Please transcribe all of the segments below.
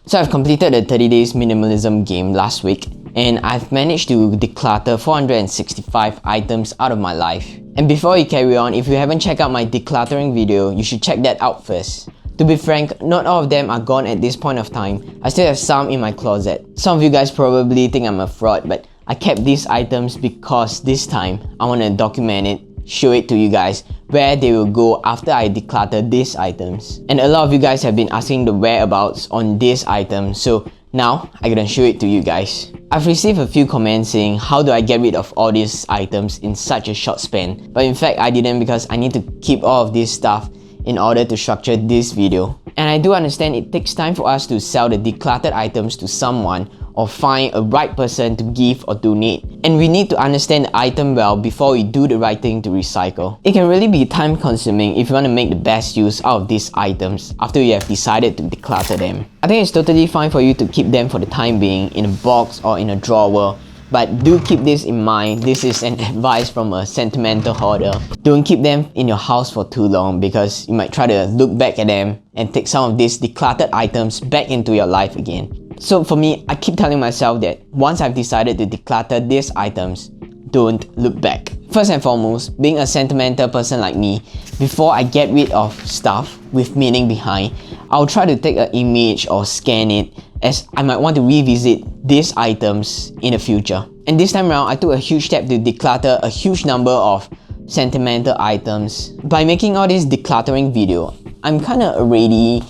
So I've completed the 30 days minimalism game last week, and I've managed to declutter 465 items out of my life. And before you carry on, if you haven't checked out my decluttering video, you should check that out first. To be frank, not all of them are gone at this point of time. I still have some in my closet. Some of you guys probably think I'm a fraud, but I kept these items because this time I want to document it, show it to you guys where they will go after I declutter these items. And a lot of you guys have been asking the whereabouts on these items, so now I'm gonna show it to you guys. I've received a few comments saying how do I get rid of all these items in such a short span, but in fact I didn't, because I need to keep all of this stuff in order to structure this video. And I do understand it takes time for us to sell the decluttered items to someone or find a right person to give or donate. And we need to understand the item well before we do the right thing to recycle. It can really be time consuming if you want to make the best use out of these items after you have decided to declutter them. I think it's totally fine for you to keep them for the time being in a box or in a drawer, but do keep this in mind. This is an advice from a sentimental hoarder. Don't keep them in your house for too long, because you might try to look back at them and take some of these decluttered items back into your life again. So for me, I keep telling myself that once I've decided to declutter these items, don't look back. First and foremost, being a sentimental person like me, before I get rid of stuff with meaning behind, I'll try to take an image or scan it, as I might want to revisit these items in the future. And this time around, I took a huge step to declutter a huge number of sentimental items. By making all this decluttering video, I'm kinda already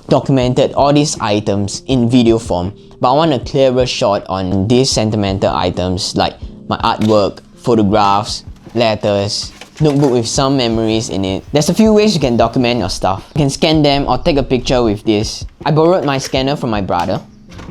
documented all these items in video form, but I want a clearer shot on these sentimental items like my artwork, photographs, letters, notebook with some memories in it. There's a few ways you can document your stuff. You can scan them or take a picture with this. I borrowed my scanner from my brother.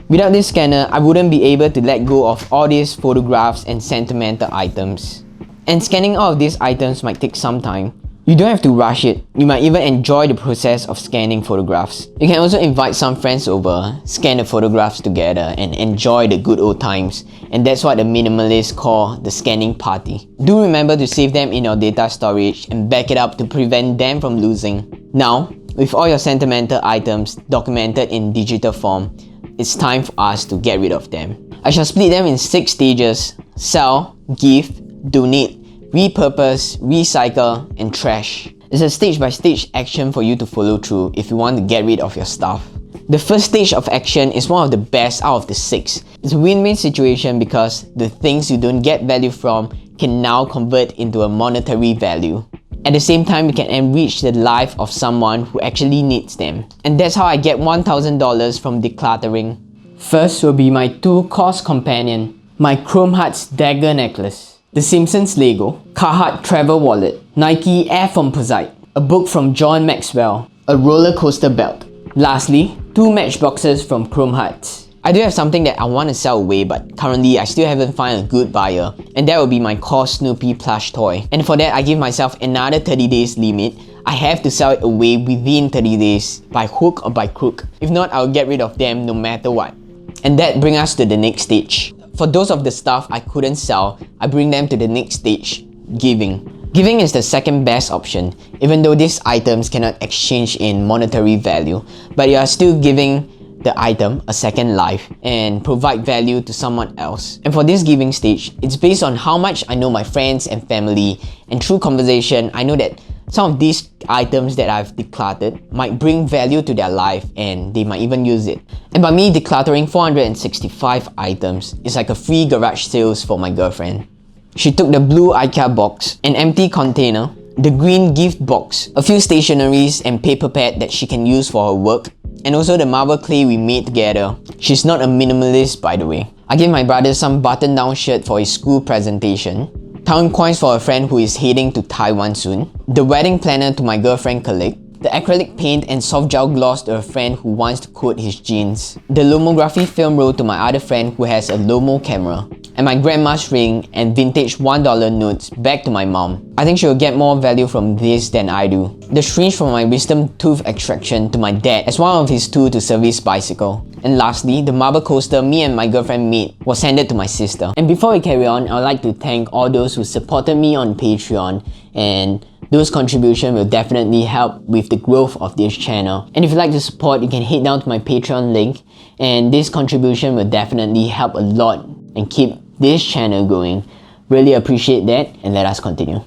Without this scanner, I wouldn't be able to let go of all these photographs and sentimental items. And scanning all of these items might take some time. You don't have to rush it. You might even enjoy the process of scanning photographs. You can also invite some friends over, scan the photographs together, and enjoy the good old times. And that's what the minimalists call the scanning party. Do remember to save them in your data storage and back it up to prevent them from losing. Now, with all your sentimental items documented in digital form, it's time for us to get rid of them. I shall split them in 6 stages: sell, give, donate, repurpose, recycle, and trash. It's a stage-by-stage action for you to follow through if you want to get rid of your stuff. The first stage of action is one of the best out of the 6. It's a win-win situation because the things you don't get value from can now convert into a monetary value. At the same time, you can enrich the life of someone who actually needs them. And that's how I get $1,000 from decluttering. First will be my 2-cost companion, my Chrome Hearts dagger necklace, The Simpsons Lego, Carhartt travel wallet, Nike Air Foamposite, a book from John Maxwell, a roller coaster belt. Lastly, 2 matchboxes from Chrome Hearts. I do have something that I want to sell away, but currently I still haven't found a good buyer, and that will be my Core Snoopy plush toy. And for that, I give myself another 30 days limit. I have to sell it away within 30 days, by hook or by crook. If not, I'll get rid of them no matter what. And that brings us to the next stage. For those of the stuff I couldn't sell, I bring them to the next stage, giving. Giving is the second best option, even though these items cannot exchange in monetary value, but you are still giving the item a second life and provide value to someone else. And for this giving stage, it's based on how much I know my friends and family, and through conversation, I know that some of these items that I've decluttered might bring value to their life and they might even use it. And by me decluttering 465 items, it's like a free garage sales for my girlfriend. She took the blue IKEA box, an empty container, the green gift box, a few stationeries and paper pad that she can use for her work, and also the marble clay we made together. She's not a minimalist, by the way. I gave my brother some button-down shirt for his school presentation, town coins for a friend who is heading to Taiwan soon, the wedding planner to my girlfriend Khalid, the acrylic paint and soft gel gloss to a friend who wants to coat his jeans, the Lomography film roll to my other friend who has a Lomo camera, and my grandma's ring and vintage $1 notes back to my mom. I think she will get more value from this than I do. The syringe from my wisdom tooth extraction to my dad as one of his tools to service bicycle. And lastly, the marble coaster me and my girlfriend made was handed to my sister. And before we carry on, I would like to thank all those who supported me on Patreon and Those contributions will definitely help with the growth of this channel. And if you'd like to support, you can head down to my Patreon link, and this contribution will definitely help a lot and keep this channel going. Really appreciate that, and let us continue.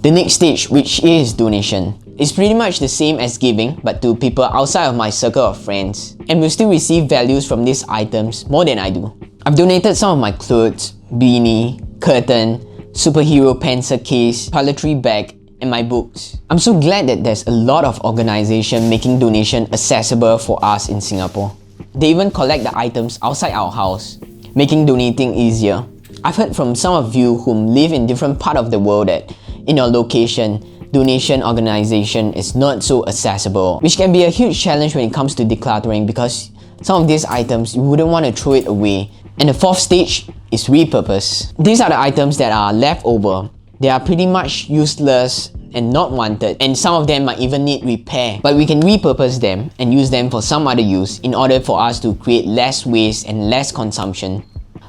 The next stage, which is donation, is pretty much the same as giving, but to people outside of my circle of friends, and will still receive values from these items more than I do. I've donated some of my clothes, beanie, curtain, superhero pencil case, toiletry bag, and my books. I'm so glad that there's a lot of organization making donation accessible for us in Singapore. They even collect the items outside our house, making donating easier. I've heard from some of you who live in different parts of the world that in your location, donation organization is not so accessible, which can be a huge challenge when it comes to decluttering because some of these items you wouldn't want to throw it away. And the fourth stage is repurpose. These are the items that are left over. They are pretty much useless and not wanted, and some of them might even need repair, but we can repurpose them and use them for some other use in order for us to create less waste and less consumption.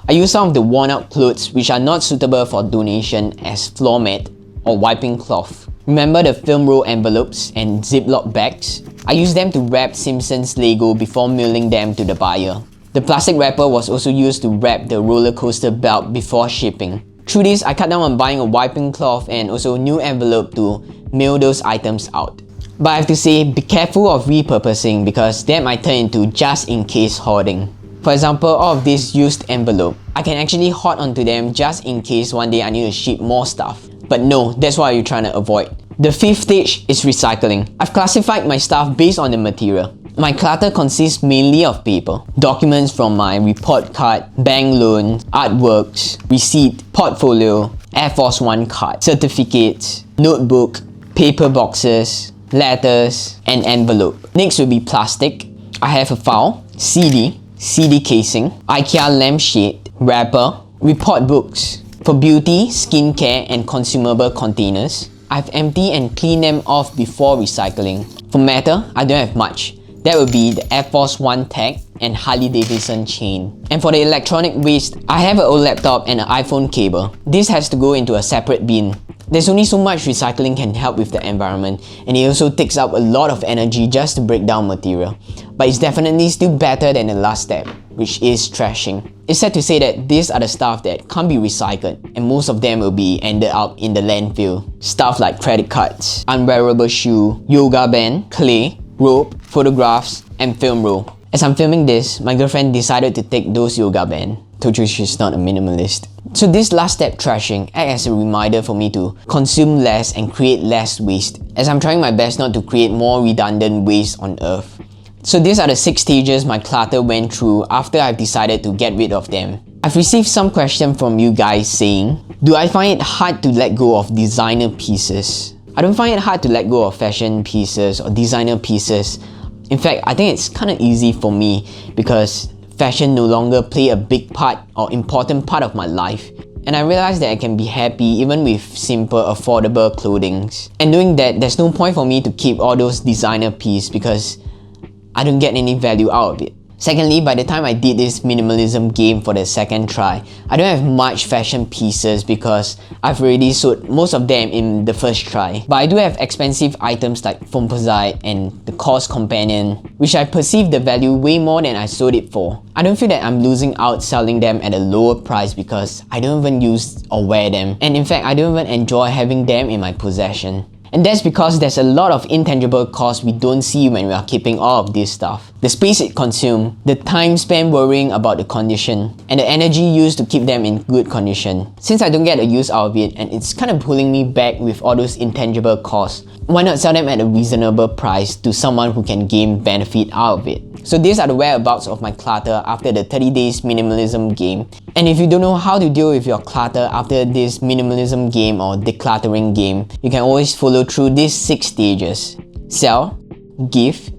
I use some of the worn out clothes which are not suitable for donation as floor mat or wiping cloth. Remember the film roll envelopes and Ziploc bags? I use them to wrap Simpsons Lego before mailing them to the buyer. The plastic wrapper was also used to wrap the roller coaster belt before shipping. Through this, I cut down on buying a wiping cloth and also a new envelope to mail those items out. But I have to say, be careful of repurposing because that might turn into just in case hoarding. For example, all of these used envelope, I can actually hoard onto them just in case one day I need to ship more stuff. But no, that's what you're trying to avoid. The fifth stage is recycling. I've classified my stuff based on the material. My clutter consists mainly of paper, documents from my report card, bank loan, artworks, receipt, portfolio, Air Force One card, certificates, notebook, paper boxes, letters, and envelope. Next will be plastic. I have a file, CD casing, IKEA lampshade, wrapper, report books. For beauty, skincare, and consumable containers, I've emptied and cleaned them off before recycling. For metal, I don't have much. That would be the Air Force One tag and Harley Davidson chain. And for the electronic waste, I have an old laptop and an iPhone cable. This has to go into a separate bin. There's only so much recycling can help with the environment, and it also takes up a lot of energy just to break down material. But it's definitely still better than the last step, which is trashing. It's sad to say that these are the stuff that can't be recycled, and most of them will be ended up in the landfill. Stuff like credit cards, unwearable shoe, yoga band, clay, rope, photographs, and film roll. As I'm filming this, my girlfriend decided to take those yoga band. Told you she's not a minimalist. So this last step, trashing, acts as a reminder for me to consume less and create less waste, as I'm trying my best not to create more redundant waste on Earth. So these are the 6 stages my clutter went through after I've decided to get rid of them. I've received some questions from you guys saying, do I find it hard to let go of designer pieces? I don't find it hard to let go of fashion pieces or designer pieces. In fact, I think it's kind of easy for me because fashion no longer play a big part or important part of my life. And I realized that I can be happy even with simple, affordable clothing. And doing that, there's no point for me to keep all those designer pieces because I don't get any value out of it. Secondly, by the time I did this minimalism game for the second try, I don't have much fashion pieces because I've already sold most of them in the first try. But I do have expensive items like Fomposite and the Cause Companion, which I perceive the value way more than I sold it for. I don't feel that I'm losing out selling them at a lower price because I don't even use or wear them. And in fact, I don't even enjoy having them in my possession. And that's because there's a lot of intangible costs we don't see when we are keeping all of this stuff. The space it consumes, the time spent worrying about the condition, and the energy used to keep them in good condition. Since I don't get a use out of it and it's kind of pulling me back with all those intangible costs, why not sell them at a reasonable price to someone who can gain benefit out of it? So these are the whereabouts of my clutter after the 30 days minimalism game. And if you don't know how to deal with your clutter after this minimalism game or decluttering game, you can always follow through these 6 stages. Sell, give,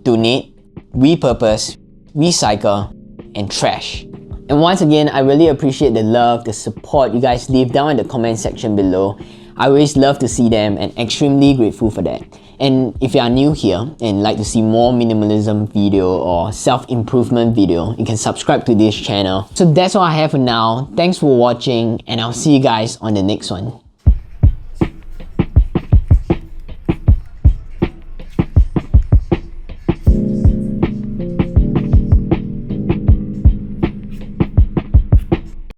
donate, repurpose, recycle, and trash. And once again, I really appreciate the love, the support you guys leave down in the comment section below. I always love to see them and extremely grateful for that. And if you are new here and like to see more minimalism video or self-improvement video, you can subscribe to this channel. So that's all I have for now. Thanks for watching and I'll see you guys on the next one.